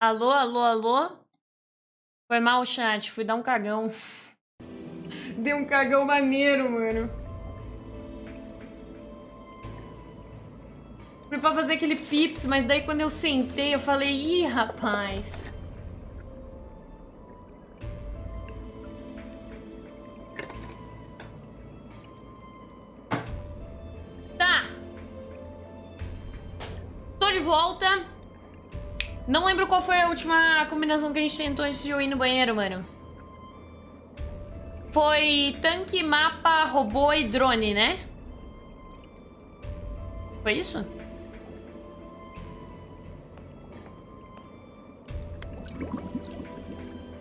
Alô, alô, alô? Foi mal, chat. Fui dar um cagão. Dei um cagão maneiro, mano. Fui pra fazer aquele pips, mas daí quando eu sentei, eu falei, ih, rapaz. Tá. Tô de volta. Não lembro qual foi a última combinação que a gente tentou antes de eu ir no banheiro, mano. Foi tanque, mapa, robô e drone, né? Foi isso?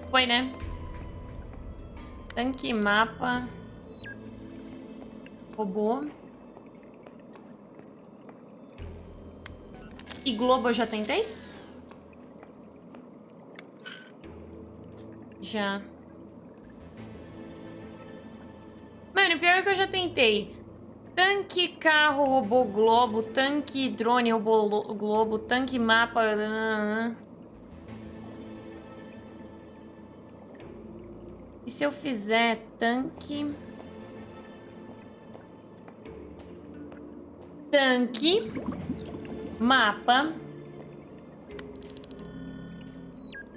Foi, né? Tanque, mapa, robô. E globo eu já tentei? Já. Mano, pior que eu já tentei. Tanque, carro, robô, globo. Tanque, drone, robô, globo. Tanque, mapa. E se eu fizer tanque... Tanque, mapa,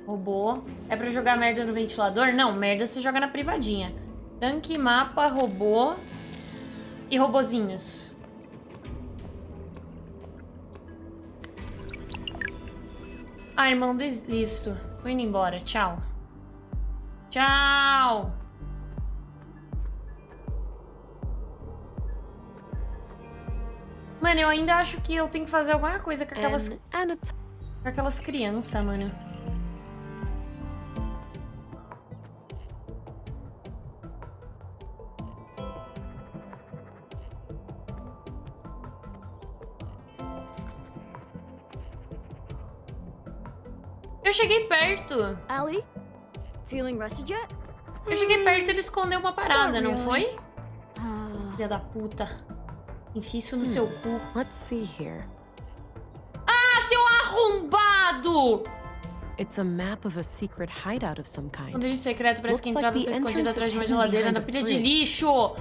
robô. É pra jogar merda no ventilador? Não, merda você joga na privadinha. Tanque, mapa, robô e robozinhos. Ah, irmão, desisto. Tô indo embora. Tchau. Tchau. Mano, eu ainda acho que eu tenho que fazer alguma coisa com aquelas crianças, mano. Eu cheguei perto. Allie, feeling rested yet? Eu cheguei perto e ele escondeu uma parada, não foi? Filha da puta. Enfia isso no seu cu. Let's see here. Ah, seu arrombado! It's a map of a secret hideout of some kind. Esconderijo secreto, parece que a entrada tá escondida atrás de uma geladeira na pilha de lixo.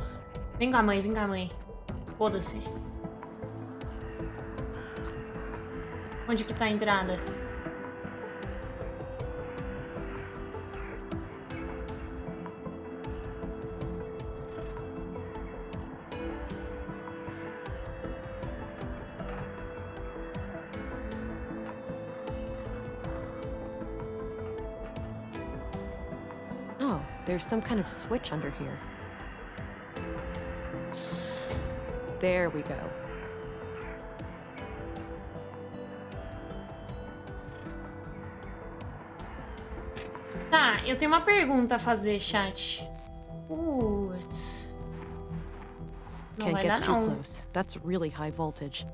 Vem com a mãe, vem com a mãe. Foda-se. Onde que tá a entrada? Oh, there's some kind of switch under here. There we go. Tá, eu tenho uma pergunta a fazer, chat. Putz. Não Can't vai get dar, too não. close. That's really high voltage.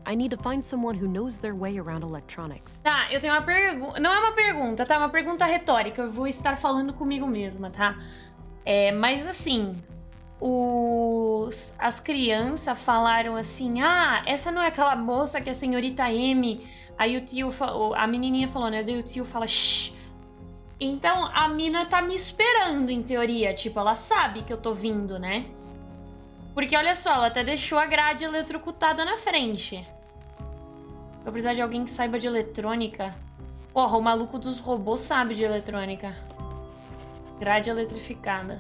I need to find someone who knows their way around electronics. Tá, eu tenho uma pergunta. Não é uma pergunta, tá? É uma pergunta retórica. Eu vou estar falando comigo mesma, tá? Mas assim, as crianças falaram assim: ah, essa não é aquela moça que é a senhorita M. Aí o tio, a menininha falou, né? Daí o tio fala: shh. Então a mina tá me esperando, em teoria. Tipo, ela sabe que eu tô vindo, né? Porque olha só, ela até deixou a grade eletrocutada na frente. Vou precisar de alguém que saiba de eletrônica. Porra, o maluco dos robôs sabe de eletrônica. Grade eletrificada.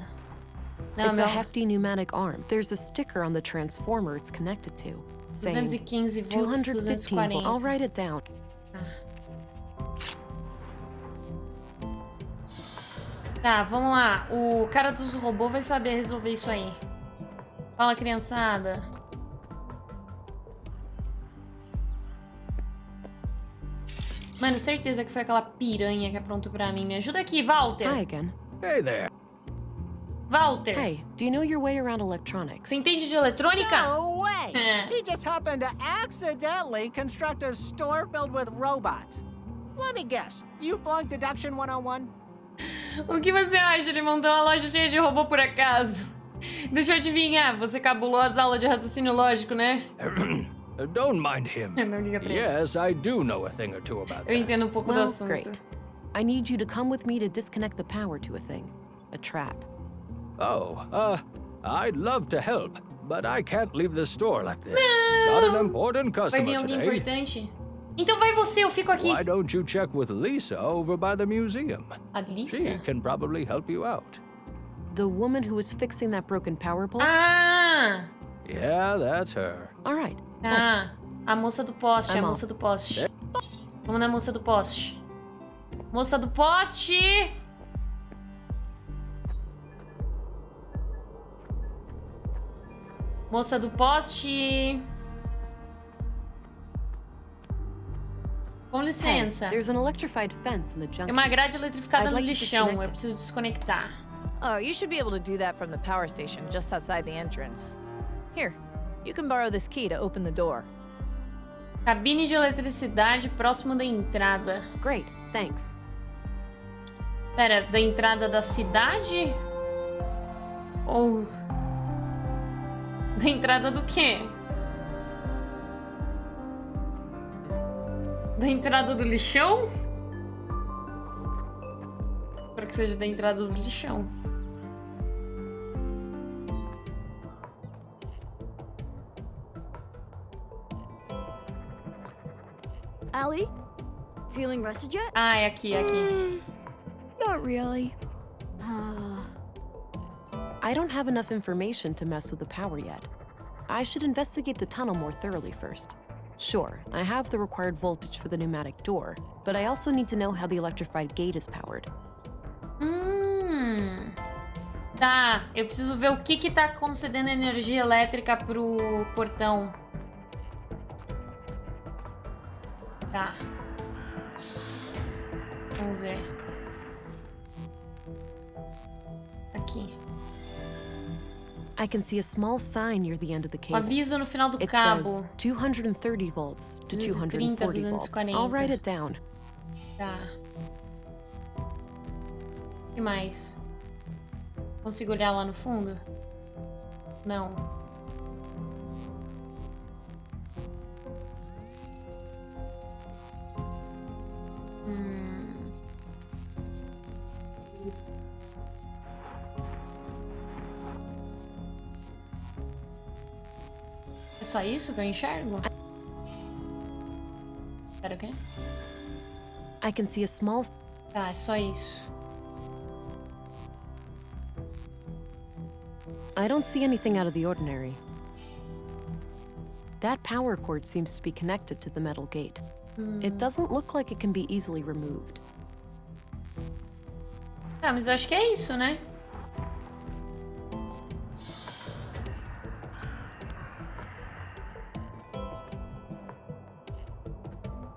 Não, It's a hefty pneumatic arm. There's a sticker on the transformer it's connected to, saying 215 volts, 215 240. volts. I'll write it down. Tá, vamos lá. O cara dos robôs vai saber resolver isso aí. Fala, criançada. Mano, certeza que foi aquela piranha que aprontou pra mim. Me ajuda aqui, Walter. Hi again. Hey there. Walter. Hey, do you know your way around electronics? Você entende de eletrônica? No way! He just happened to accidentally construct a store filled with robots. Let me guess, you flunked Deduction 101? O que você acha? Ele montou uma loja cheia de robô por acaso? Deixa eu adivinhar, você cabulou as aulas de raciocínio lógico, né? Don't mind him. Não liga pra ele. Yes, I do know a thing or two about Eu that. entendo um pouco do Well, assunto. great. I need you to come with me to disconnect the power to a thing. A trap. Oh, I'd love to help, but I can't leave the store like this. Got an important Vai vir customer alguém today. importante? Então vai você, eu fico aqui. Why don't you check with Lisa over by the museum? A Lisa? She can probably help you out. The woman who was fixing that broken power pole? Ah! Yeah, that's her. All right. Ah, a moça do poste, a Vai, moça do poste. Vamos na moça do poste. Moça do poste! Moça do poste! Com Hey, licença. there's an electrified fence in the Tem junction. uma grade eletrificada I'd no like to lixão, disconnect eu it. preciso desconectar. Oh, you should be able to do that from the power station just outside the entrance. Here, you can borrow this key to open the door. Cabine de eletricidade próximo da entrada. Great, thanks. Pera, da entrada da cidade? Ou... da entrada do quê? Da entrada do lixão? Espero que seja da entrada do lixão. Allie? Feeling rested yet? Ah, é aqui, é aqui. Not really. I don't have enough information to mess with the power yet. I should investigate the tunnel more thoroughly first. Sure, I have the required voltage for the pneumatic door, but I also need to know how the electrified gate is powered. Tá, eu preciso ver o que tá concedendo energia elétrica pro portão. Tá. Vamos ver. Aqui. I can see a small sign near the end of the Um cable. aviso no final do It cabo. says 230 volts to 230, 240 volts. I'll 240. write it down. Tá. O que mais? Consigo olhar lá no fundo? Não. É só isso que eu enxergo? Espera, o quê? I can see a small... Tá, é só isso. I don't see anything out of the ordinary. That power cord seems to be connected to the metal gate. It doesn't look like it can be easily removed. Tá, mas eu acho que é isso, né?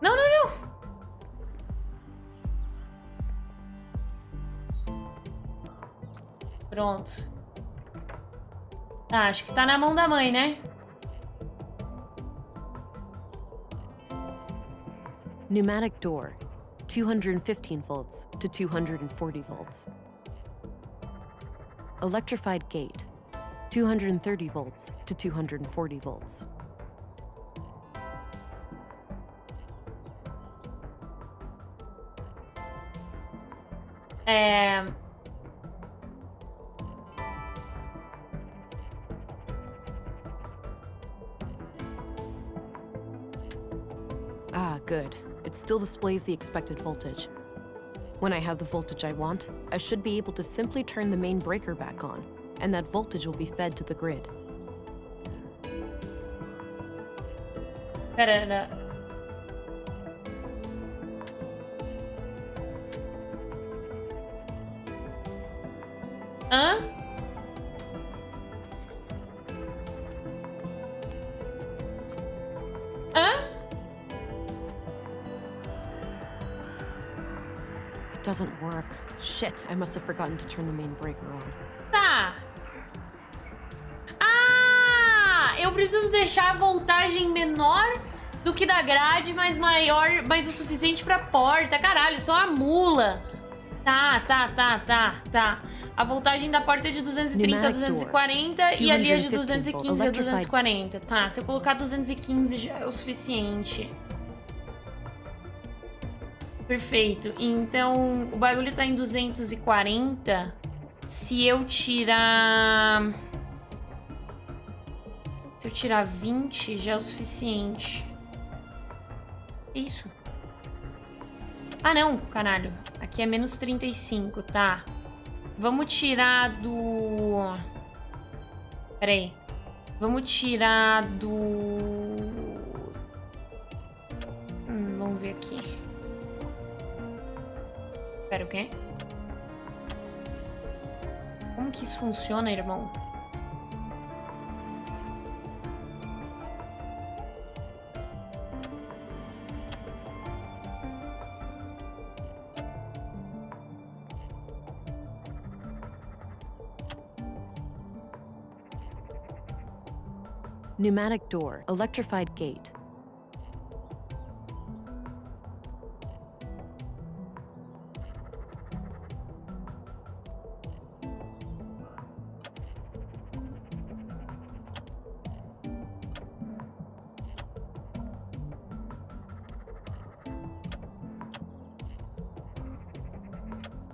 Não, não, não! Pronto. Tá, acho que tá na mão da mãe, né? Pneumatic door, 215 volts to 240 volts. Electrified gate, 230 volts to 240 volts. Ah, good. It still displays the expected voltage. When I have the voltage I want, I should be able to simply turn the main breaker back on, and that voltage will be fed to the grid. Pera. Hã? Hã? It doesn't work. Shit, I must have forgotten to turn the main breaker on. Tá. Ah! Eu preciso deixar a voltagem menor do que da grade, mas maior, mas o suficiente pra porta. Caralho, eu sou uma mula. Tá. A voltagem da porta é de 230 a 240 e ali é de 215 a 240. Tá, se eu colocar 215 já é o suficiente. Perfeito. Então, o barulho tá em 240. Se eu tirar... Se eu tirar 20, já é o suficiente. Isso. Ah, não, caralho. Aqui é menos 35, tá. Vamos tirar do... Pera aí. Vamos tirar do... vamos ver aqui. Pera, o quê? Como que isso funciona, irmão? Pneumatic door, electrified gate.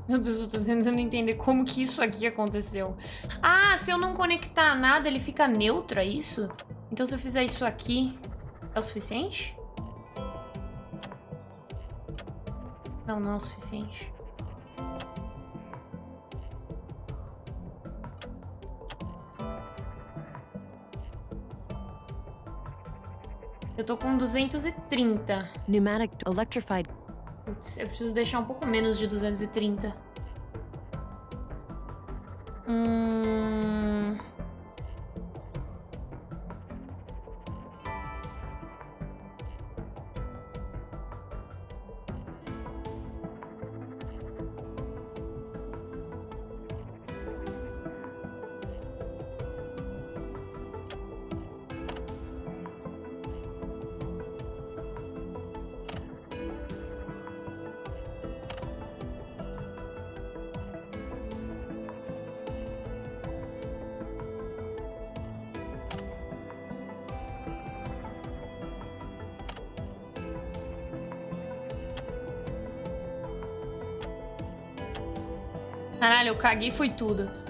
Meu Deus, eu tô tentando entender como que isso aqui aconteceu. Ah, se eu não conectar nada, ele fica neutro, é isso? Então se eu fizer isso aqui, é o suficiente? Não, não é o suficiente. Eu tô com 230. Pneumatic electrified. Putz, eu preciso deixar um pouco menos de 230. Caralho, eu caguei foi tudo.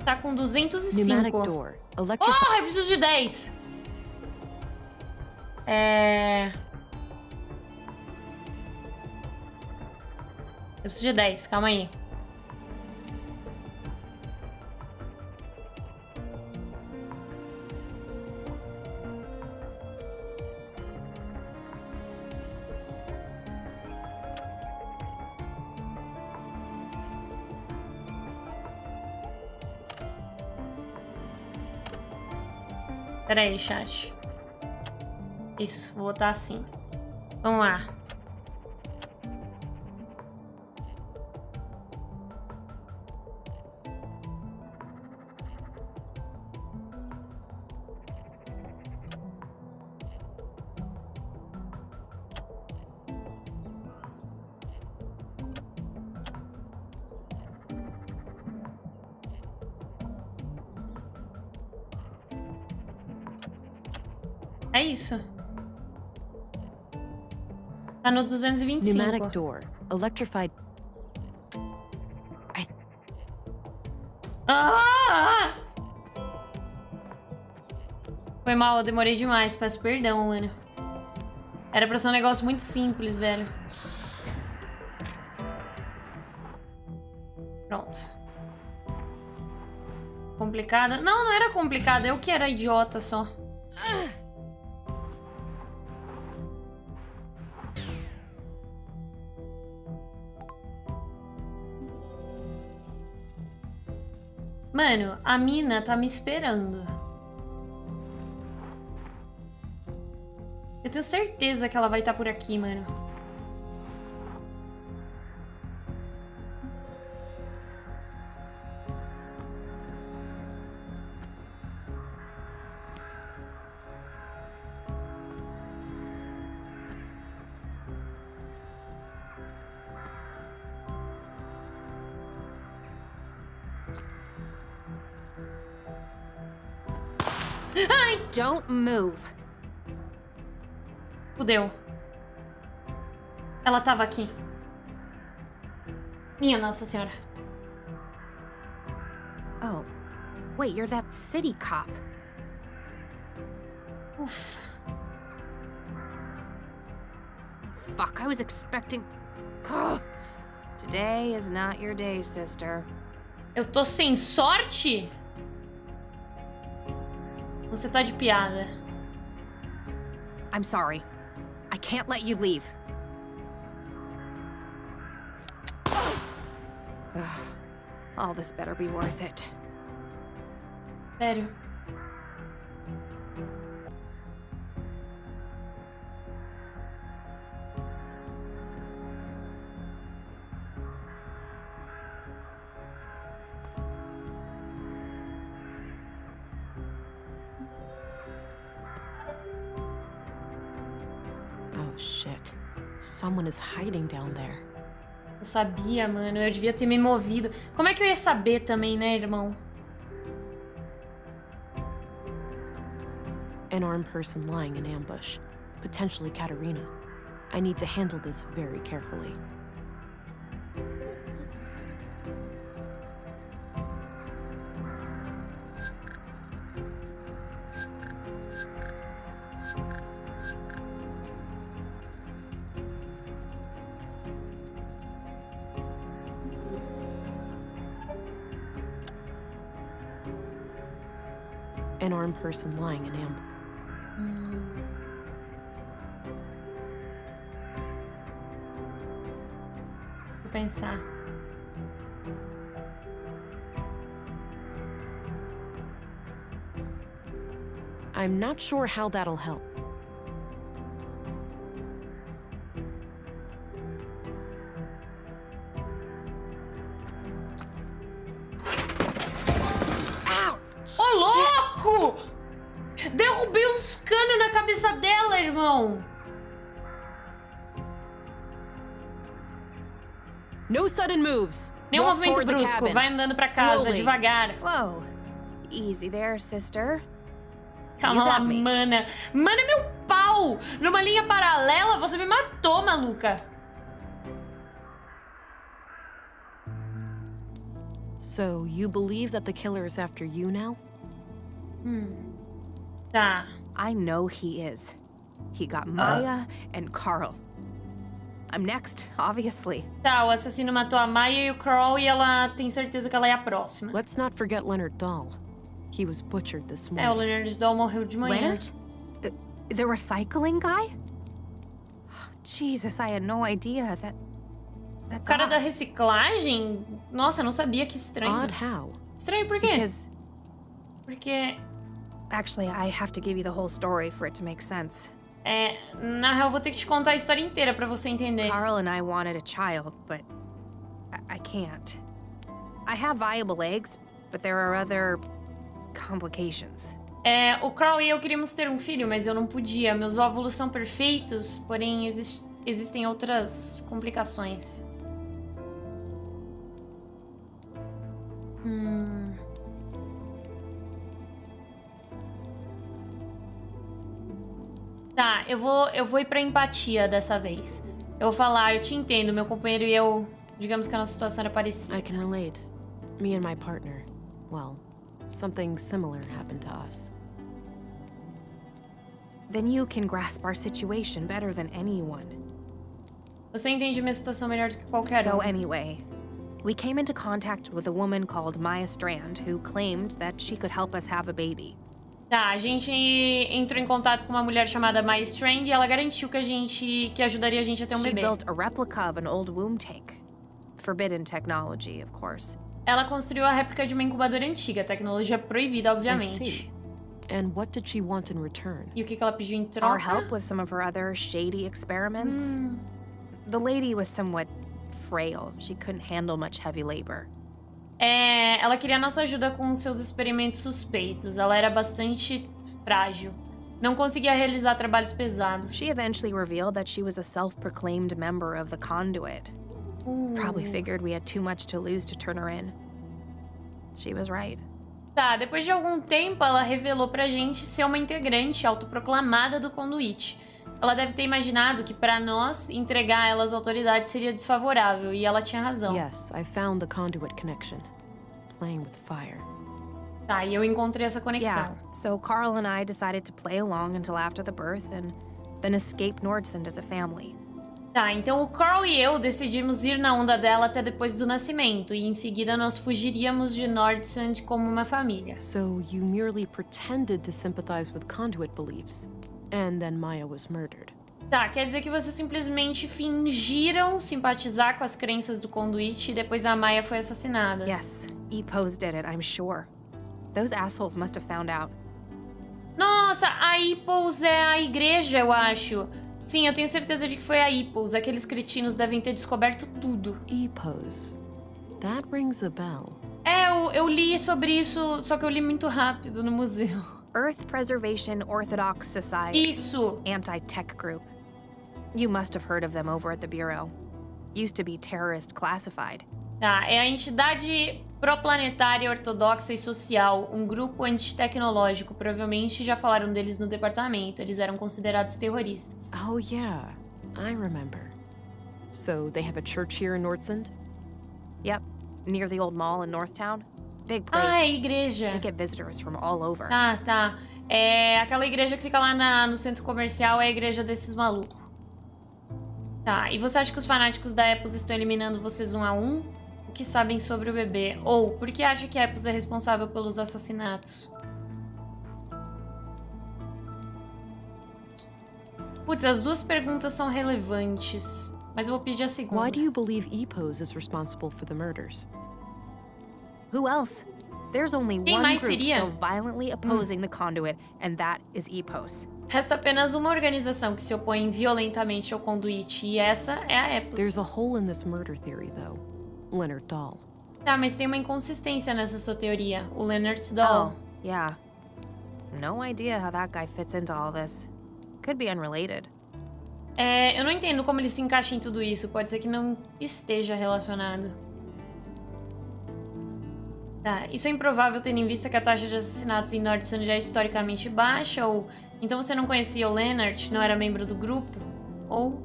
Tá com 205. Door, Oh, eu preciso de 10. Eu preciso de 10, calma aí. Pera aí, chat. Isso, vou botar assim. Vamos lá. É isso. Tá no 225. Pneumatic door, electrified. Ah! Foi mal, eu demorei demais. Peço perdão, mano. Era pra ser um negócio muito simples, velho. Pronto. complicada. Não, não era complicada. Eu que era idiota só. Mano, a mina tá me esperando. Eu tenho certeza que ela vai estar por aqui, mano. Ai! Don't move. Fudeu. Ela tava aqui. Minha Nossa Senhora. Oh, wait, you're that city cop. Ufa. Fuck, I was expecting... Ugh. Today is not your day, sister. Eu tô sem sorte? Você tá de piada. I'm sorry. I can't let you leave. Ugh. All this better be worth it. Sério. Oh, shit. Someone is hiding down there. Eu sabia, mano. Eu devia ter me movido. Como é que eu ia saber também, né, irmão? An armed person lying in ambush. Potentially Katerina. I need to handle this very carefully. An armed person lying in ambush. Vou pensar. I'm not sure how that'll help. Ô, louco! Derrubei uns canos na cabeça dela, irmão. No sudden moves. Nenhum Walk movimento toward the brusco. cabin. Vai andando pra casa, Slowly. devagar. Whoa. Easy there, sister. Calma You lá, got me. mana. Mana é meu pau! Numa linha paralela, você me matou, maluca. So, you believe that the killer is after you now? Tá. I know he is. He got Maya and Carl. I'm next, obviously. Tá, o assassino matou a Maya e o Carl e ela tem certeza que ela é a próxima. Let's not forget Leonard Dahl. He was butchered this É, o morning. Leonard Dahl morreu de manhã. Leonard? The recycling guy? Jesus, I had no idea that... O That's cara da odd. reciclagem? Nossa, eu não sabia, que estranho. Odd how? Estranho por quê? Because, Porque, actually, I have to give you the whole story for it to make sense. na real, eu vou ter que te contar a história inteira pra você entender. Carl and I wanted a child, but I can't. I have viable eggs, but there are other complications. O Carl e eu queríamos ter um filho, mas eu não podia. Meus óvulos são perfeitos, porém existem outras complicações. Tá, eu vou ir pra empatia dessa vez. Eu vou falar, eu te entendo, meu companheiro e eu, digamos que a nossa situação era parecida. I can relate. Me and my partner. Well, something similar happened to us. Then you can grasp our situation better than anyone. Você entende minha situação melhor do que qualquer So um. anyway, We came into contact with a woman called Maya Strand who claimed that she could help us have a baby. Tá, a gente entrou em contato com uma mulher chamada Maya Strand e ela garantiu que ajudaria a gente a ter um She bebê. built a replica of an old womb tank. Forbidden technology, of course. Ela construiu a réplica de uma incubadora antiga, tecnologia proibida, I obviamente. see. And what did she want in return? E o que ela pediu em troca? Our help with some of her other shady experiments. The lady was somewhat frail. She couldn't handle much heavy labor. Ela queria nossa ajuda com seus experimentos suspeitos. Ela era bastante frágil. Não conseguia realizar trabalhos pesados. She eventually revealed that she was a self-proclaimed member of the Conduit. Probably figured we had too much to lose to turn her in. She was right. Tá, depois de algum tempo, ela revelou pra gente ser uma integrante autoproclamada do Conduit. Ela deve ter imaginado que pra nós, entregar ela às autoridades seria desfavorável, e ela tinha razão. Yes, I found the conduit connection. Playing with fire. Tá, e eu encontrei essa conexão. Yeah, so Carl and I decided to play along until after the birth and then escape Nordsund as a family. Tá, então o Carl e eu decidimos ir na onda dela até depois do nascimento, e em seguida nós fugiríamos de Nordsund como uma família. So you merely pretended to sympathize with conduit beliefs, and then Maya was murdered. Tá, quer dizer que vocês simplesmente fingiram simpatizar com as crenças do Conduit e depois a Maya foi assassinada. Yes, EPOs did it, I'm sure. Those assholes must have found out. Nossa, a EPOs é a igreja, eu acho. Sim, eu tenho certeza de que foi a EPOs. Aqueles cretinos devem ter descoberto tudo. EPOs. That rings a bell. Eu li sobre isso, só que eu li muito rápido no museu. Earth Preservation Orthodox Society. Isso! Anti-tech group. You must have heard of them over at the Bureau. Used to be terrorist classified. Tá, é a entidade proplanetária ortodoxa e social, um grupo antitecnológico. Provavelmente já falaram deles no departamento. Eles eram considerados terroristas. Oh yeah, I remember. So they have a church here in Nordsund? Yep, near the old mall in Northtown. Big place. Ah, é a igreja. They get visitors from all over. Tá. É aquela igreja que fica lá no centro comercial, é a igreja desses malucos. Tá, e você acha que os fanáticos da EPOS estão eliminando vocês um a um? O que sabem sobre o bebê? Ou por que acha que a EPOS é responsável pelos assassinatos? Putz, as duas perguntas são relevantes. Mas eu vou pedir a segunda. Why do you believe EPOS is responsible for the murders? Who else? There's only Quem one mais group seria? still violently opposing the Conduit, and that is EPOS. Resta apenas uma organização que se opõe violentamente ao Conduit, e essa é a EPOS. There's a hole in this murder theory, though. Leonard Dahl. Tá, mas tem uma inconsistência nessa sua teoria. O Leonard Dahl. Oh, yeah. No idea how that guy fits into all this. Could be unrelated. Eu não entendo como ele se encaixa em tudo isso. Pode ser que não esteja relacionado. Tá, isso é improvável tendo em vista que a taxa de assassinatos em Nordsund é historicamente baixa, ou então você não conhecia o Leonard, não era membro do grupo? Ou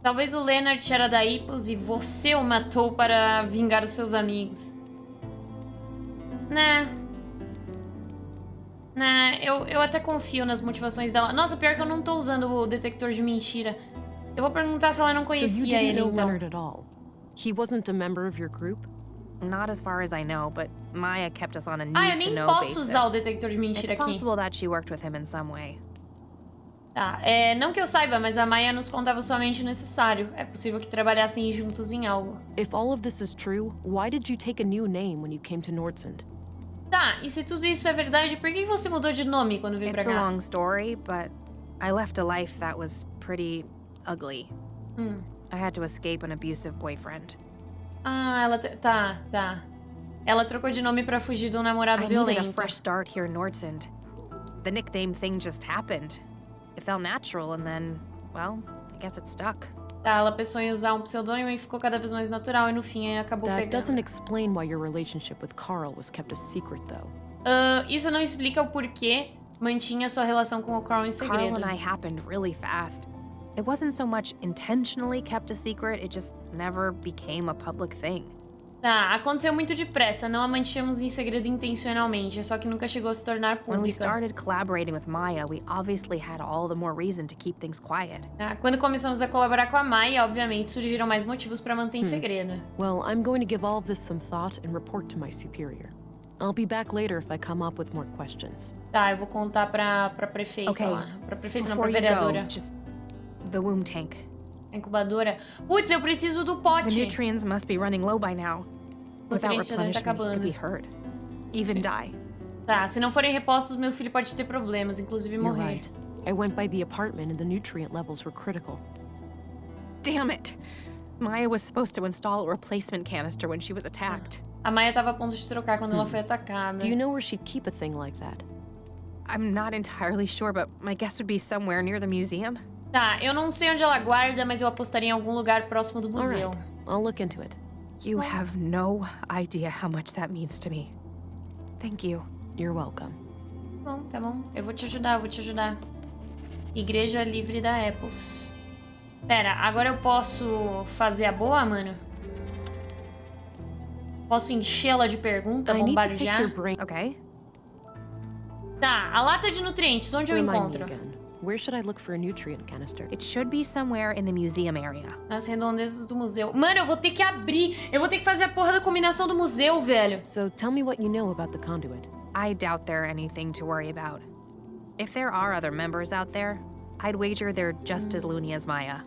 talvez o Leonard era da EPOS e você o matou para vingar os seus amigos. Né, eu até confio nas motivações dela. Nossa, pior que eu não tô usando o detector de mentira. Eu vou perguntar se ela não So you conhecia didn't ele, know então. Leonard at all? He wasn't a member of your group? Not as far as I know, but Maya kept us on a Eu need-to-know nem posso basis. usar o detector de It's mentira aqui. possible that she worked with him in some way. Tá, não que eu saiba, mas a Maya nos contava somente o necessário. É possível que trabalhassem juntos em algo. If all of this is true, why did you take a new name when you came to Nordsund? Tá, e se tudo isso é verdade, por que você mudou de nome quando veio pra It's a cá? long story, but I left a life that was pretty ugly. I had to escape an abusive boyfriend. Ah, tá. Ela trocou de nome pra fugir de um namorado I needed a violento. fresh start here in Nordsund. The nickname thing just happened. It felt natural and then, well, I guess it stuck. Tá, ela pensou em usar um pseudônimo e ficou cada vez mais natural, e no fim acabou That pegando. doesn't explain why your relationship with Carl was kept a secret, though. Isso não explica o porquê mantinha sua relação com o Carl em Carl segredo. and I happened really fast. It wasn't so much intentionally kept a secret, it just never became a public thing. Tá, aconteceu muito depressa. Não a mantínhamos em segredo intencionalmente, só que nunca chegou a se tornar When we pública. started collaborating with Maya, we obviously had all the more reason to keep things quiet. Tá, quando começamos a colaborar com a Maya, obviamente surgiram mais motivos pra manter em segredo. Well, I'm going to give all of this some thought and report to my superior. I'll be back later if I come up with more questions. Tá, eu vou contar pra prefeita Okay, lá. Pra prefeita, não, pra Before you vereadora. go, just the womb tank. A incubadora. Putz, eu preciso do The pote. nutrients must be running low by now. Without Nutrientes já devem tá replenishment, he could acabando. be hurt. Even die. Tá, se não forem repostos, meu filho pode ter problemas, inclusive You're morrer. right. I went by the apartment and the nutrient levels were critical. Damn it! Maya was supposed to install a replacement canister when she was attacked. A Maya tava a ponto de trocar quando ela foi atacada. Do you know where she'd keep a thing like that? I'm not entirely sure, but my guess would be somewhere near the museum. Tá, eu não sei onde ela guarda, mas eu apostaria em algum lugar próximo do All museu. right, I'll look into it. You have no idea how much that means to me. Thank you. You're welcome. Bom, tá bom. Eu vou te ajudar, eu vou te ajudar. Igreja Livre da Apples. Pera, agora eu posso fazer a boa, mano? Posso enchê-la de pergunta, I need to pick bombardear? your brain. Okay. Tá, a lata de nutrientes, onde eu Remind me encontro? again. Where should I look for a nutrient canister? It should be somewhere in the museum area. Nas redondezas do museu. Mano, eu vou ter que abrir. Eu vou ter que fazer a porra da combinação do museu, velho. So tell me what you know about the conduit. I doubt they're anything to worry about. If there are other members out there, I'd wager they're just as loony as Maya.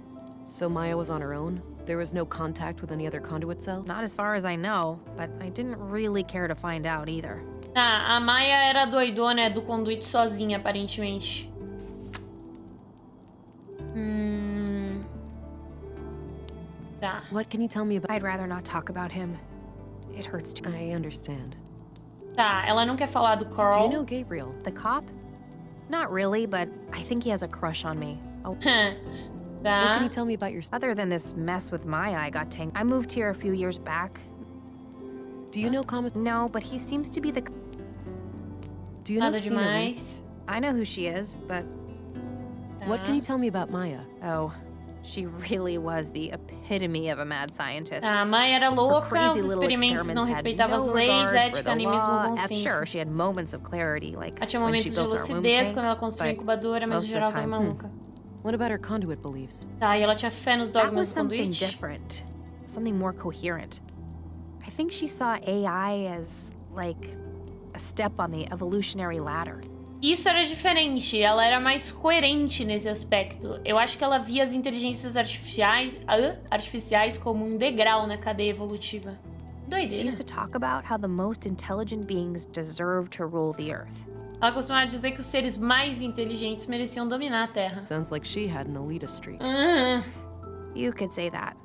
So Maya was on her own? There was no contact with any other conduit cell? Not as far as I know, but I didn't really care to find out either. Ah, a Maya era doidona do conduíte sozinha, aparentemente. Tá. What can you tell me about? I'd rather not talk about him. It hurts too. I understand. Tá, ela não quer falar do Do Carl. you know Gabriel? The cop? Not really, but I think he has a crush on me. Oh, What can Tá. you tell me about your... other than this mess with Maya I got tangled. I moved here a few years back. Do you know Common... No, but he seems to be the... Do you know Nada Cena Ruth? demais. I know who she is, but... What can you tell me about Maya? Oh, she really was the epitome of a mad scientist. Tá, a Maya era Her louca, crazy os little experimentos não experiments had respeitavam as no leis, regard for ética, the nem mesmo o law. bom senso. Sure, she had moments of clarity, like Ela tinha when she momentos de built our womb lucidez tank, quando ela construiu a but incubadora, mas no most of geral the tava time, maluca. What about her conduit beliefs? Tá, e ela tinha fé nos that was dogmas do something conduíte. different, something more coherent. I think she saw AI as, like, a step on the evolutionary ladder. Isso era diferente, ela era mais coerente nesse aspecto. Eu acho que ela via as inteligências artificiais como um degrau na cadeia evolutiva. She Doideira. used to talk about how the most intelligent beings deserve to rule the earth. Ela costumava dizer que os seres mais inteligentes mereciam dominar a Terra. Sounds like she had an elitist streak. You could say that.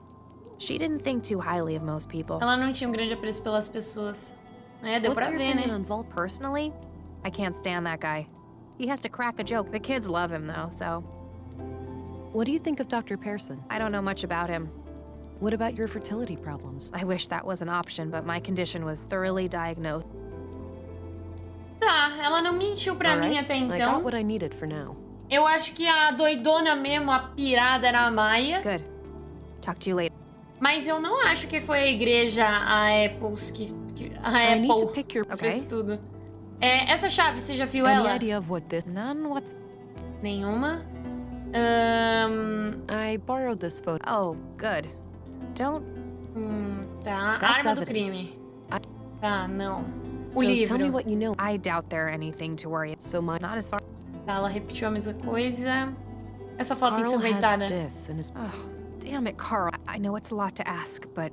She didn't think too highly of most people. Ela não tinha um grande apreço pelas pessoas. É, deu What's pra your ver, opinion né? on Vault? Personally, I can't stand that guy. He has to crack a joke. The kids love him, though, so What do you think of Dr. Pearson? I don't know much about him. What about your fertility problems? I wish that was an option, but my condition was thoroughly diagnosed. Tá, ela não mentiu pra mim Alright, até I got então. what I needed for now. Eu acho que a doidona mesmo, a pirada, era a Maya. Good. Talk to you later. Mas eu não acho que foi a igreja, a Apples, a I need to Apple pick your... que fez tudo. É, essa chave, você já viu Any ela? idea of what this... None what's... Nenhuma. I borrowed this photo. Oh, good. Don't... Tá, That's arma do evidence. crime. Tá, não. O So tell me livro. what you know. I doubt they're anything to worry. So my... Not as far... Tá, ela repetiu a mesma coisa. Essa foto Carl had ensanguentada. this in his... Oh, damn it, Carl. I know it's a lot to ask, but...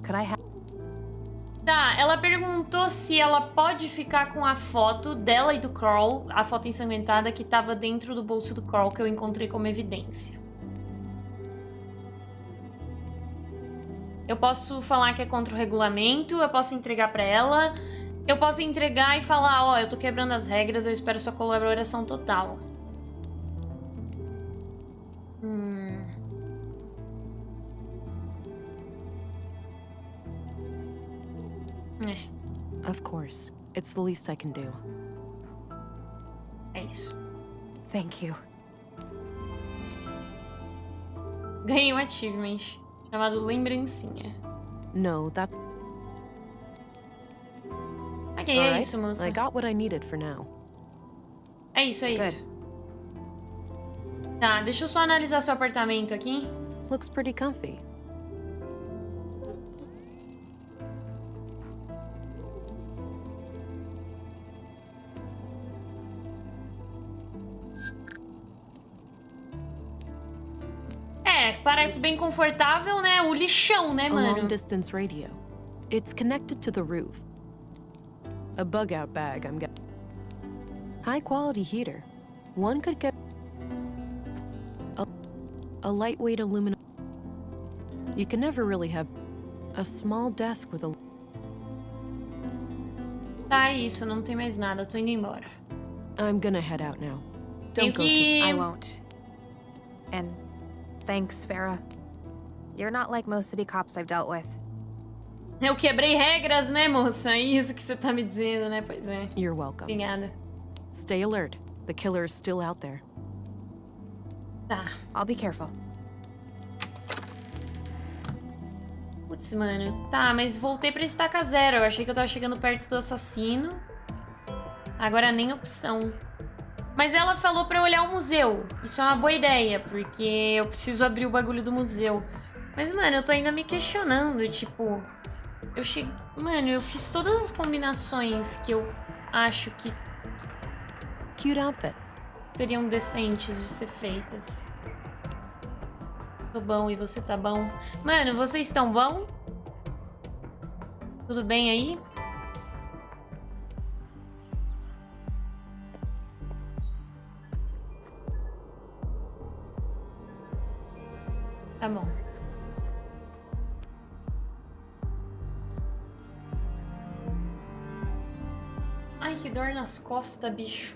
Could I have... Tá, ela perguntou se ela pode ficar com a foto dela e do Carl, a foto ensanguentada que tava dentro do bolso do Carl, que eu encontrei como evidência. Eu posso falar que é contra o regulamento, eu posso entregar pra ela, eu posso entregar e falar, ó, eu tô quebrando as regras, eu espero sua colaboração total. É, Of course. It's the least I can do. é isso. Thank you. Ganhei um achievement chamado Lembrancinha. No, that... Ok, é All right, isso, moça. I got what I needed for now. É isso, é isso. Tá, deixa eu só analisar seu apartamento aqui. Looks pretty comfy. É, parece bem confortável, né? O lixão, né, A mano? long distance radio. It's connected to the roof. A bug out bag, I'm getting. High quality heater. One could get a lightweight aluminum. You can never really have a small desk with a. Tá, é isso, não tem mais nada, eu tô indo embora. I'm gonna head out now. Tenho Don't go que... I won't. And thanks, Farah. You're not like most city cops I've dealt with. Eu quebrei regras, né, moça? É isso que você tá me dizendo, né? Pois é. You're welcome. Obrigada. Stay alert. The killer is still out there. Tá. I'll be careful. Putz, mano. Tá, mas voltei pra estaca zero. Eu achei que eu tava chegando perto do assassino. Agora nem opção. Mas ela falou pra eu olhar o museu. Isso é uma boa ideia, porque eu preciso abrir o bagulho do museu. Mas, mano, eu tô ainda me questionando, tipo... Eu cheguei... Mano, eu fiz todas as combinações que eu acho que Cute outfit. seriam decentes de ser feitas. Tô bom e você tá bom? Mano, vocês estão bom? Tudo bem aí? Tá bom. Ai, que dor nas costas, bicho.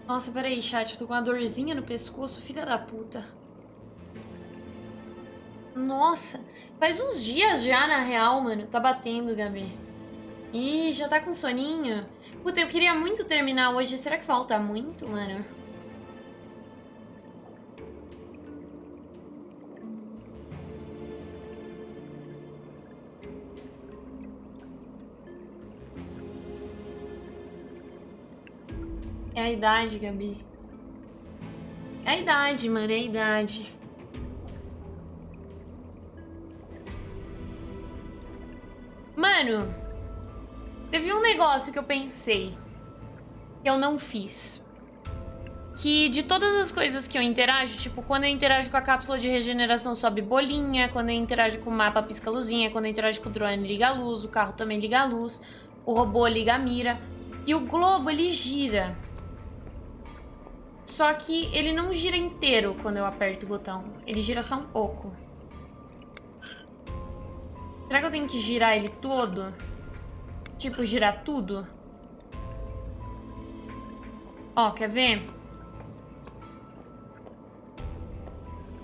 Nossa, peraí, chat. Eu tô com uma dorzinha no pescoço, filha da puta. Nossa, faz uns dias já, na real, mano. Tá batendo, Gabi. Ih, já tá com soninho. Puta, eu queria muito terminar hoje. Será que falta muito, mano? É a idade, Gabi. É a idade, mano, é a idade. Mano, teve um negócio que eu pensei que eu não fiz. Que de todas as coisas que eu interajo, tipo, quando eu interajo com a cápsula de regeneração sobe bolinha, quando eu interajo com o mapa pisca luzinha, quando eu interajo com o drone liga a luz, o carro também liga a luz, o robô liga a mira e o globo ele gira. Só que ele não gira inteiro quando eu aperto o botão. Ele gira só um pouco. Será que eu tenho que girar ele todo? Tipo, girar tudo? Ó, quer ver?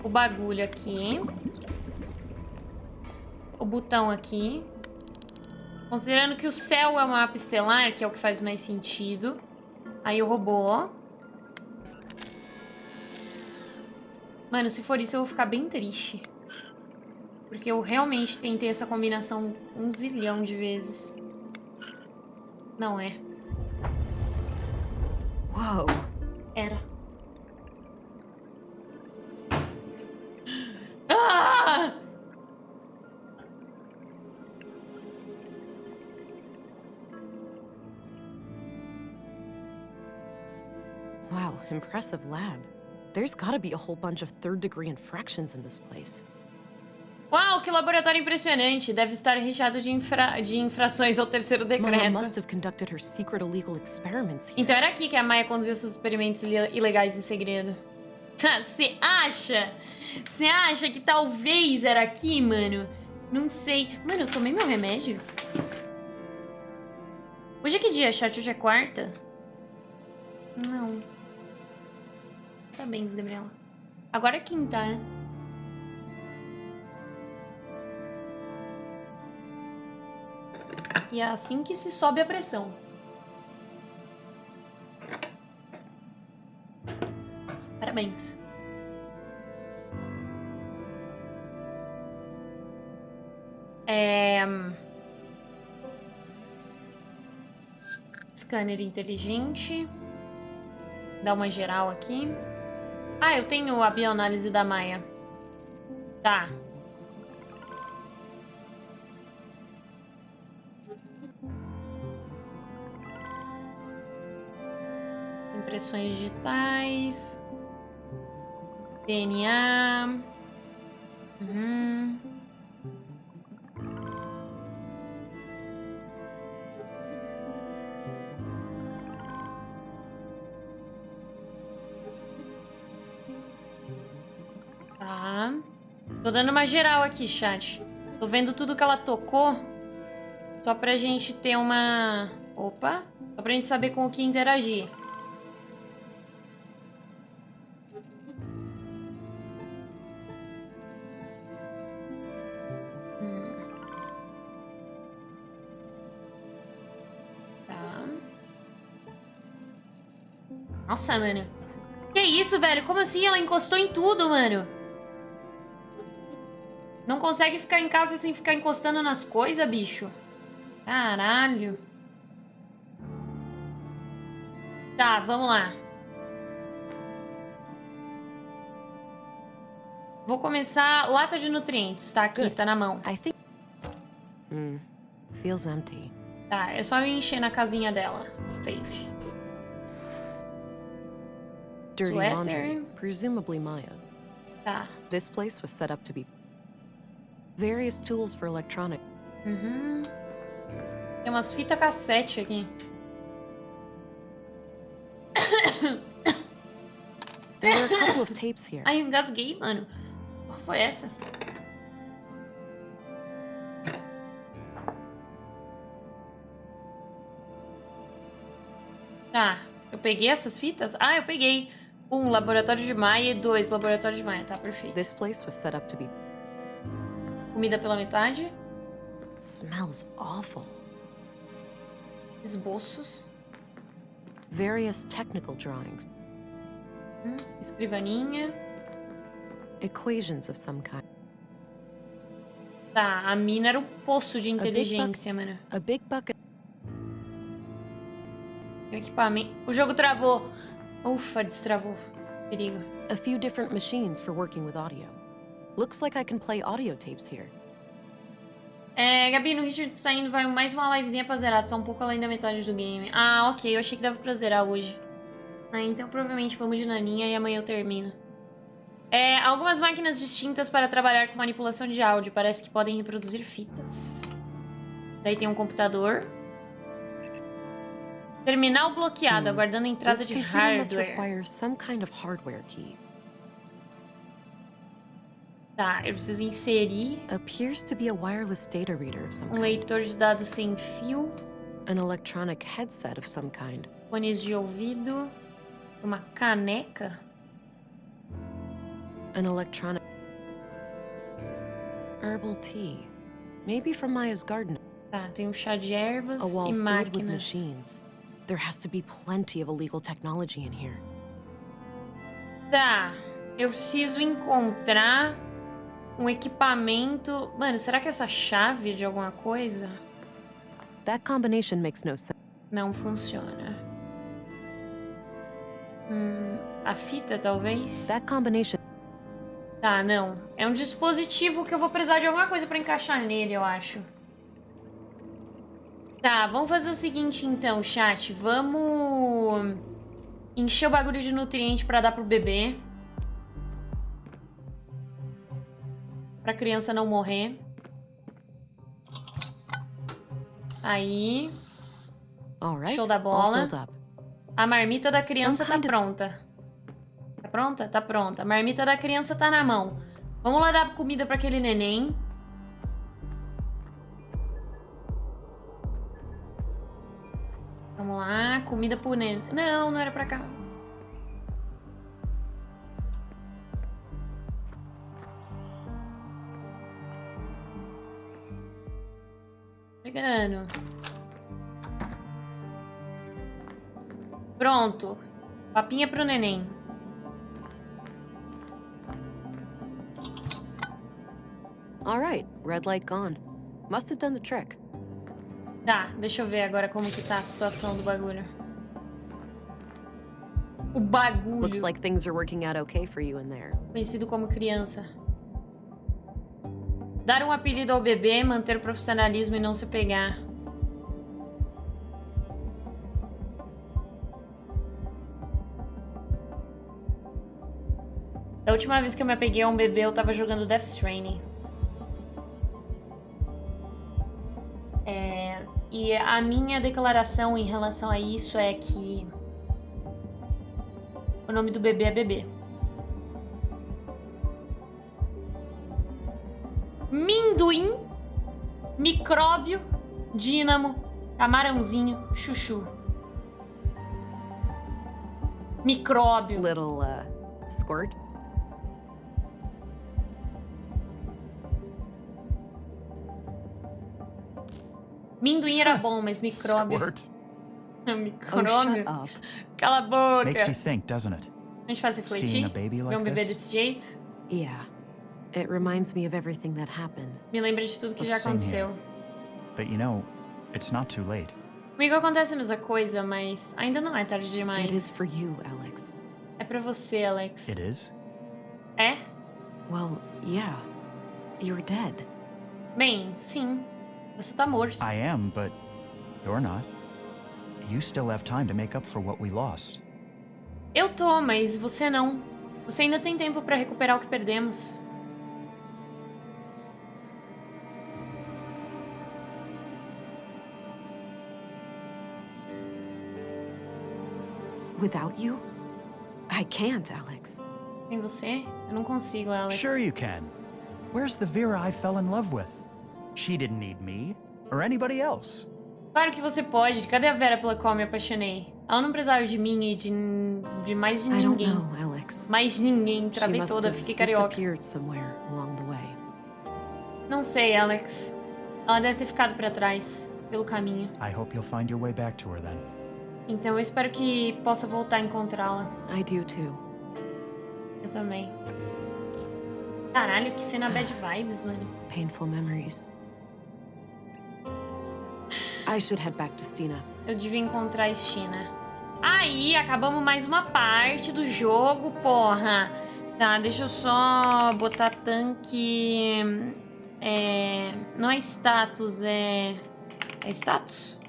O bagulho aqui. O botão aqui. Considerando que o céu é uma mapa estelar, que é o que faz mais sentido. Aí o robô. Mano, se for isso eu vou ficar bem triste. Porque eu realmente tentei essa combinação 1 zilhão de vezes. Não é. Whoa. Era. Ah! Wow, impressive lab. There's gotta be a whole bunch of third-degree infractions in this place. Uau, que laboratório impressionante. Deve estar recheado de infrações ao terceiro Maya decreto. must have conducted her secret illegal experiments here. Então era aqui que a Maya conduziu seus experimentos ilegais em segredo. Você acha? Você acha que talvez era aqui, mano? Não sei. Mano, eu tomei meu remédio? Hoje é que dia, chat? Hoje é quarta? Não. Parabéns, Gabriela. Agora é quinta, né? E é assim que se sobe a pressão. Parabéns. Scanner inteligente. Dá uma geral aqui. Ah, eu tenho a bioanálise da Maia. Tá. Impressões digitais. DNA. Uhum. Tá. Tô dando uma geral aqui, chat. Tô vendo tudo que ela tocou. Só pra gente ter uma... Opa! Só pra gente saber com o que interagir. Tá. Nossa, mano. Que isso, velho? Como assim? Ela encostou em tudo, mano. Não consegue ficar em casa sem ficar encostando nas coisas, bicho. Caralho. Tá, vamos lá. Vou começar... Lata de nutrientes. Tá aqui, tá na mão. I think... feels empty. Tá, é só eu encher na casinha dela. Safe. Dirty Sweater. laundry, presumably Maya. Tá. This place was set up to be... Various tools for electronic... Uhum. Tem umas fitas cassete aqui. There are a couple of tapes here. Ai, eu engasguei, mano. Qual foi essa? Tá. Eu peguei essas fitas? Ah, eu peguei. 1, laboratório de Maia e 2, laboratório de Maia. Tá, perfeito. This place was set up to be... Comida pela metade. It smells awful. Esboços. Various technical drawings. Escrivaninha. Equations of some kind. Tá, a mina era o poço de inteligência, mano. A big bucket... O equipamento... O jogo travou. Ufa, destravou. Perigo. A few different machines for working with audio. Looks like I can play audio tapes here. É, Gabi, no ritmo de saindo vai mais uma livezinha pra zerar, só um pouco além da metade do game. Ah, ok, eu achei que dava pra zerar hoje. Ah, então provavelmente vamos de naninha e amanhã eu termino. É, algumas máquinas distintas para trabalhar com manipulação de áudio, parece que podem reproduzir fitas. Daí tem um computador. Terminal bloqueado, aguardando a entrada This de computer must hardware. require some kind of hardware key. Tá, eu preciso inserir Appears to be a wireless data reader of some um kind. leitor de dados sem fio, An electronic headset of some kind. fones de ouvido, uma caneca. An electronic... Herbal tea. Maybe from Maya's garden. Tá, tem um chá de ervas A wall e filled with máquinas. machines. There has to be plenty of illegal technology in here. Tá, eu preciso encontrar um equipamento... Mano, será que essa chave é de alguma coisa? That combination makes no sense. Não funciona. A fita, talvez? That combination... Tá, não. É um dispositivo que eu vou precisar de alguma coisa pra encaixar nele, eu acho. Tá, vamos fazer o seguinte então, chat. Vamos encher o bagulho de nutriente pra dar pro bebê. Pra criança não morrer. Aí. All right, Show da all bola. filled up. A marmita da criança tá Some kind of- pronta. Tá pronta? Tá pronta. A marmita da criança tá na mão. Vamos lá dar comida pra aquele neném. Vamos lá, comida pro neném. Não, não era pra cá. Chegando. Pronto. Papinha pro neném. All right, red light gone. Must have done the trick. Tá, deixa eu ver agora como que tá a situação do bagulho. O bagulho. Looks like things are working out okay for you in there. Conhecido como criança. Dar um apelido ao bebê, manter o profissionalismo e não se pegar. Da última vez que eu me apeguei a um bebê, eu tava jogando Death Stranding. E a minha declaração em relação a isso é que o nome do bebê é bebê. Minduim, micróbio, dínamo, camarãozinho, chuchu. Micróbio. Little, squirt? Minduim era bom, mas micróbio. Squirt. Oh, Micróbio. shut up. Cala a boca. Makes you think, doesn't it? A gente faz refletir? Seeing a baby Ver like um bebê this? desse jeito? Yeah. It reminds me of everything that happened. Me lembra de tudo que já Same here. aconteceu. But you know, it's not too late. Comigo acontece a mesma coisa, mas ainda não é tarde It is demais. for you, Alex. É pra você, Alex. It is? É? Well, yeah. You're dead. Bem, sim. Você tá morto. I am, but you're not. You still have time to make up for what we lost. Eu tô, mas você não. Você ainda tem tempo pra recuperar o que perdemos. Without you? I can't, Alex. Sem você? Eu não consigo, Alex. Sure you can. Where's the Vera I fell in love with? She didn't need me, or anybody else. Claro que você pode. Cadê a Vera pela qual me apaixonei? Ela não precisava de mim e de mais de I don't ninguém. know, Alex. Mais ninguém. She Travei must toda, have fiquei carioca. disappeared somewhere along the way. Não sei, Alex. Ela deve ter ficado pra trás, pelo caminho. I hope you'll find your way back to her then. Então eu espero que possa voltar a encontrá-la. I do too. Eu também. Caralho, que cena bad vibes, mano. Painful memories. I should head back to Stina. Eu devia encontrar a Stina. Aí, acabamos mais uma parte do jogo, porra. Tá, deixa eu só botar tanque... não é status, é status?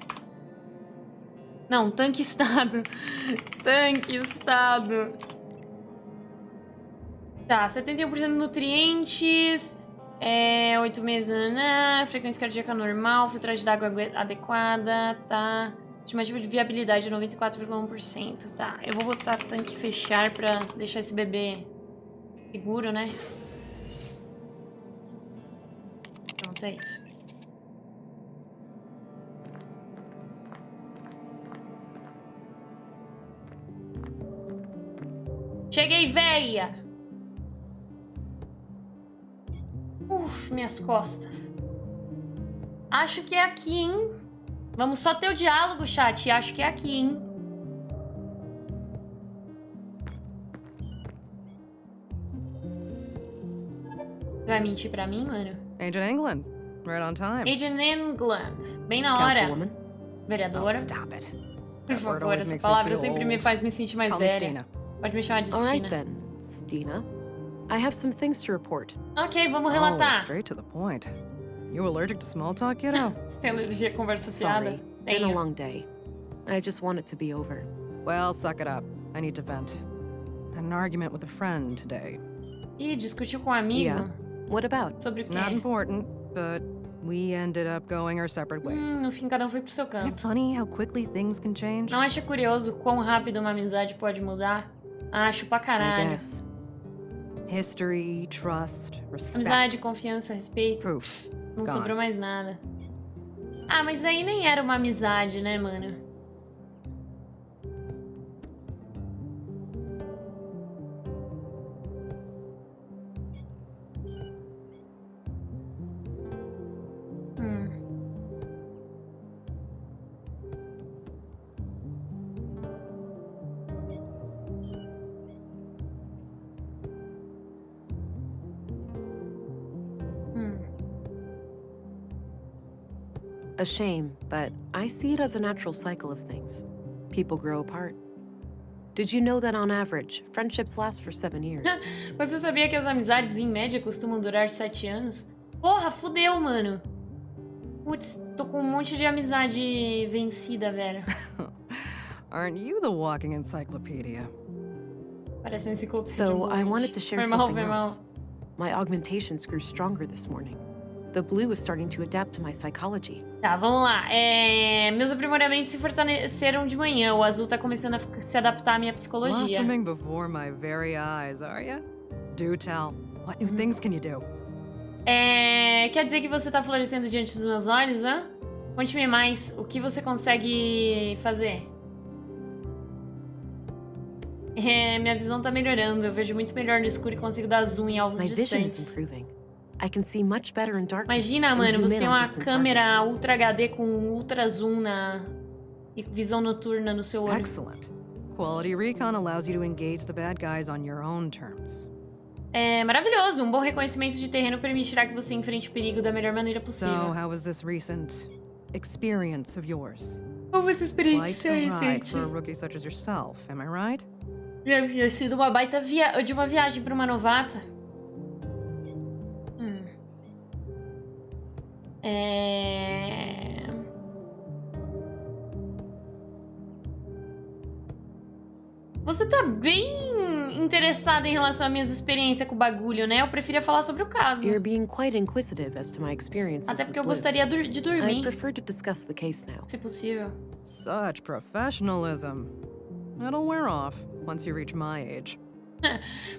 Não, tanque estado. Tanque estado. Tá, 71% de nutrientes, 8 meses, frequência cardíaca normal, filtragem d'água adequada, tá. Estimativa de viabilidade 94,1%, tá. Eu vou botar tanque fechar pra deixar esse bebê seguro, né? Pronto, é isso. Cheguei, véia! Minhas costas. Acho que é aqui, hein? Vamos só ter o diálogo, chat. Acho que é aqui, hein? Vai mentir pra mim, mano? Agent England, right on time. Agent England. Bem na hora. Councilwoman? Vereadora. Oh, stop it. Por That word favor, always essa makes me palavra feel sempre me old. faz me sentir mais Call me velha. Stina. Pode me chamar de All right Stina. then, Stina. I have some things to report. Ok, vamos Oh, relatar. straight to the point. You allergic to small talk, kiddo? Você tem alergia à conversa fiada? Sorry. Been a Tenho. long day. I just want it to be over. Well, suck it up. I need to vent. Had an argument with a friend today. Ih, discutiu com um amigo? Yeah. What about? Sobre o quê? Not important, but we ended up going our separate ways. No fim, cada um foi pro seu Isn't it canto. funny how quickly things can change? Não acha curioso quão rápido uma amizade pode mudar? Acho pra I caralho. guess. History, trust, respect. Amizade, confiança, respeito. Proof. Não Gone. sobrou mais nada. Ah, mas aí nem era uma amizade, né, mano? Hum. Hum. A shame, but I see it as a natural cycle of things. People grow apart. Did you know that on average, friendships last for 7 years? Você sabia que as amizades, em média, costumam durar 7 anos? Porra, fudeu, mano. Putz, tô com um monte de amizade vencida, velho. Aren't you the walking encyclopedia? Parece um enciclopédia. So, I wanted to share Foi mal, something foi mal. else. My augmentations grew stronger this morning. The blue is starting to adapt to my psychology. Tá, vamos lá. Meus aprimoramentos se fortaleceram de manhã. O azul tá começando a se adaptar à minha psicologia. Blossoming before my very eyes, are ya? Do tell. What new things can you do? Quer dizer que você tá florescendo diante dos meus olhos, hã? Conte-me mais. O que você consegue fazer? Minha visão tá melhorando. Eu vejo muito melhor no escuro e consigo dar zoom em alvos My vision is distantes. improving. I can see much better in darkness. Imagina, and mano, zoom você in tem on uma distant câmera targets. Ultra HD com ultra zoom e visão noturna no seu olho. Excellent. Quality recon allows you to engage the bad guys on your own terms. Maravilhoso. Um bom reconhecimento de terreno permitirá que você enfrente o perigo da melhor maneira So, possível. how was this recent experience of yours? Como essa Quite experiência a ride recente? for a rookie such as yourself, am I right? Deve ter sido uma baita de uma viagem para uma novata. Você tá bem interessada em relação às minhas experiências com o bagulho, né? Eu preferia falar sobre o caso. You're being quite inquisitive as to my experiences Até with porque eu Blue. gostaria de I dormir, prefer to discuss the case now. se possível. Such professionalism. It'll wear off once you reach my age.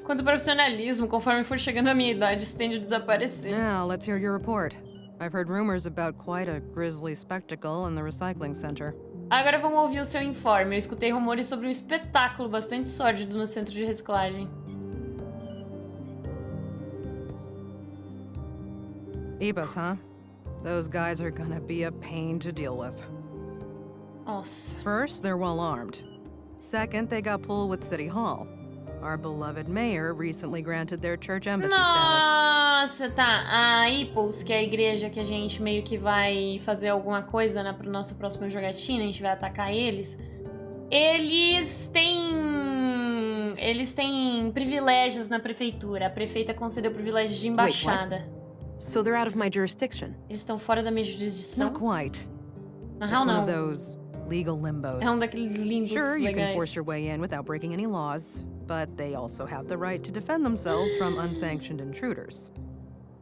Quanto ao profissionalismo, conforme for chegando à minha idade, isso tende a desaparecer. Now, let's hear your report. I've heard rumors about quite a grisly spectacle in the recycling center. Agora vamos ouvir o seu informe. Eu escutei rumores sobre um espetáculo bastante sórdido no centro de reciclagem. Ebus, huh? Those guys are gonna be a pain to deal with. Nossa. First, they're well armed. Second, they got pulled with City Hall. Our beloved mayor recently granted their church embassy status. Nossa, tá. A Ipos, que é a igreja que a gente meio que vai fazer alguma coisa na nossa próxima jogatina, a gente vai atacar eles. Eles têm privilégios na prefeitura. A prefeita concedeu privilégios de embaixada. So they're out of my jurisdiction. Eles estão fora da minha jurisdição? Not quite. Na It's real, one não. of those legal limbos. É um daqueles limbos Sure, you can legais. force your way in without breaking any laws, but they also have the right to defend themselves from unsanctioned intruders.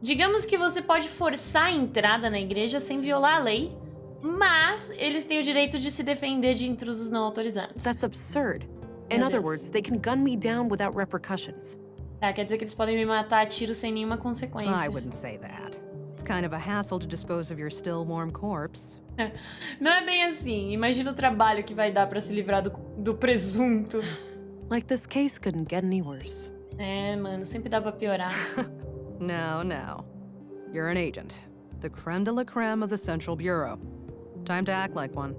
Digamos que você pode forçar a entrada na igreja sem violar a lei, mas eles têm o direito de se defender de intrusos não autorizados. That's absurd. In It other is. words, they can gun me down without repercussions. Tá, quer dizer que eles podem me matar a tiro sem nenhuma consequência. I wouldn't say that. It's kind of a hassle to dispose of your still warm corpse. Não é bem assim. Imagina o trabalho que vai dar pra se livrar do presunto. Like this case couldn't get any worse. Mano, sempre dá pra piorar. No. You're an agent. The creme de la creme of the Central Bureau. Time to act like one.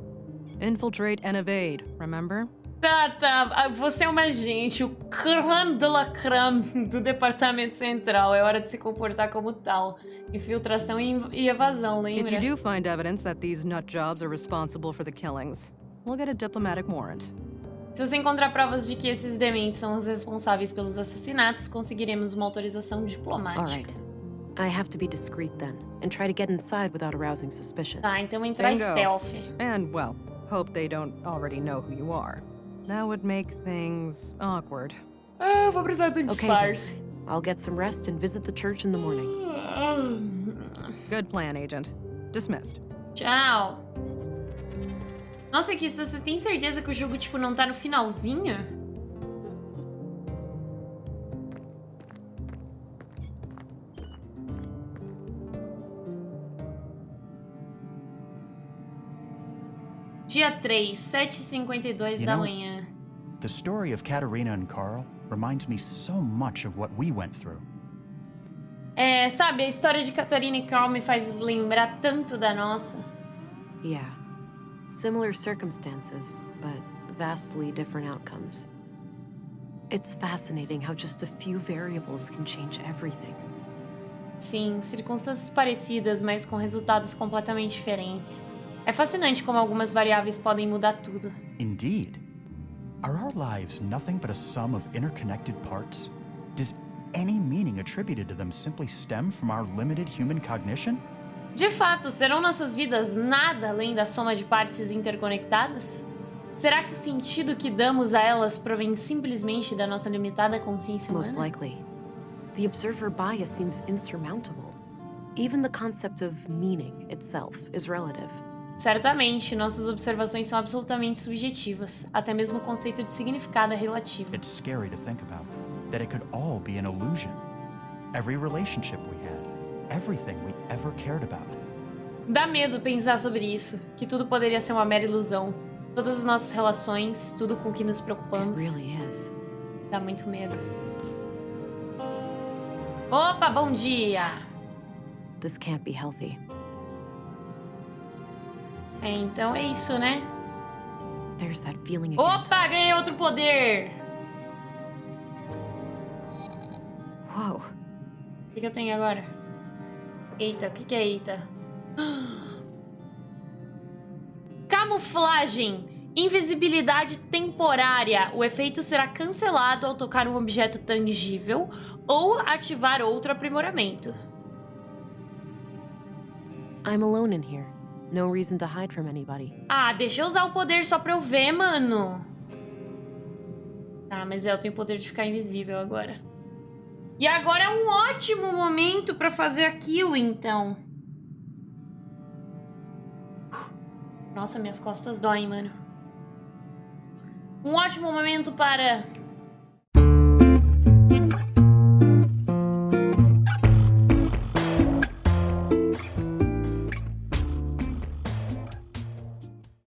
Infiltrate and evade, remember? Tá. Você é uma agente, o creme de la creme do Departamento Central. É hora de se comportar como tal. Infiltração e evasão, If lembra? you do find evidence that these nut jobs are responsible for the killings, we'll get a diplomatic warrant. Se você encontrar provas de que esses dementes são os responsáveis pelos assassinatos, conseguiremos uma autorização diplomática. All right. I have to be discreet then, and try to get inside without arousing suspicion. Tá, então entrar Bingo. stealth. And, well, hope they don't already know who you are. That would make things awkward. Eu vou precisar de um Okay, disfarce. then. I'll get some rest and visit the church in the morning. Good plan, Agent. Dismissed. Tchau. Nossa, Kista, você tem certeza que o jogo, tipo, não tá no finalzinho? Dia 3, 7h52 You da know- manhã. The story of Katerina and Carl reminds me so much of what we went through. Sabe, a história de Catarina e Carl me faz lembrar tanto da nossa. Yeah. Similar circumstances, but vastly different outcomes. It's fascinating how just a few variables can change everything. Sim, circunstâncias parecidas, mas com resultados completamente diferentes. É fascinante como algumas variáveis podem mudar tudo. Indeed. Are our lives nothing but a sum of interconnected parts? Does any meaning attributed to them simply stem from our limited human cognition? De fato, serão nossas vidas nada além da soma de partes interconectadas? Será que o sentido que damos a elas provém simplesmente da nossa limitada consciência Most humana? likely. The observer bias seems insurmountable. Even the concept of meaning itself is relative. Certamente, nossas observações são absolutamente subjetivas. Até mesmo o conceito de significado é relativo. It's scary to think about, that it could all be an illusion. Every relationship we had, everything we ever cared about. Dá medo pensar sobre isso, que tudo poderia ser uma mera ilusão. Todas as nossas relações, tudo com que nos It preocupamos. really is. Dá muito medo. Opa, bom dia! This can't be healthy. É, então é isso, né? There's that feeling again. Opa, ganhei outro poder! Whoa. O que eu tenho agora? Eita, o que é eita? Camuflagem. Invisibilidade temporária. O efeito será cancelado ao tocar um objeto tangível ou ativar outro aprimoramento. I'm alone in here. No reason to hide from anybody. Ah, deixa eu usar o poder só pra eu ver, mano. Ah, mas eu tenho o poder de ficar invisível agora. E agora é um ótimo momento pra fazer aquilo, então. Nossa, minhas costas doem, mano. Um ótimo momento para